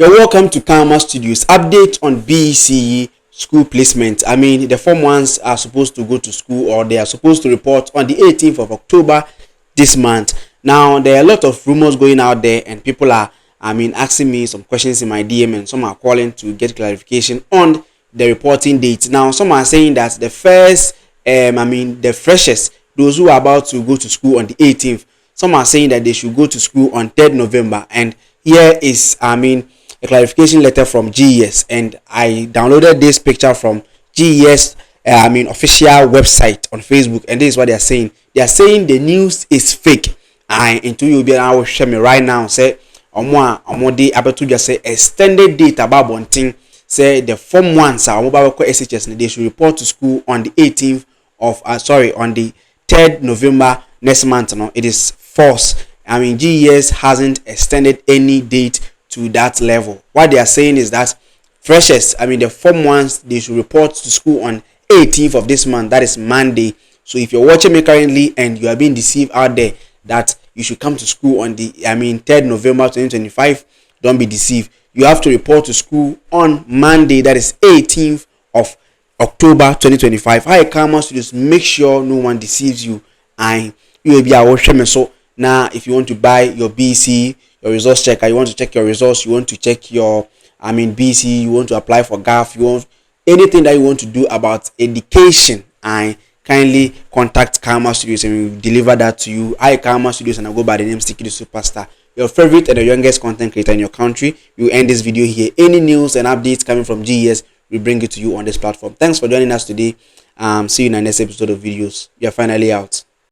You're welcome to Karma Studios. Update on BCE school placement. I mean, the form ones are supposed to go to school, or they are supposed to report on the 18th of October this month. Now, there are a lot of rumors going out there, and people are, asking me some questions in my DM, and some are calling to get clarification on the reporting date. Now, some are saying that the first, the freshest, those who are about to go to school on the 18th, some are saying that they should go to school on 3rd November. And here is, a clarification letter from GES, and I downloaded this picture from GES official website on Facebook, and this is what they are saying. They are saying the news is fake. I into you be now show me right now say omo abeto just say extended date about bonting, say the form ones are mobile SHS, they should report to school on the 18th of on the 3rd November next month. No, it is false. GES hasn't extended any date to that level. What they are saying is that freshers, the form ones, they should report to school on 18th of this month. That is Monday. So if you're watching me currently and you are being deceived out there that you should come to school on the 3rd November 2025, don't be deceived. You have to report to school on Monday, that is 18th of October 2025. Hi, Karma Studios, make sure no one deceives you, and you will be our watching. So now, if you want to buy your BC, your results checker, you want to check your results, you want to check your BC, you want to apply for GAF, you want anything that you want to do about education, I kindly contact Karma Studios and we will deliver that to you. I Karma Studios, and I go by the name Sticky the Superstar, your favorite and the youngest content creator in your country. We will end this video here. Any news and updates coming from GES, we bring it to you on this platform. Thanks for joining us today. See you in the next episode of videos. We are finally out.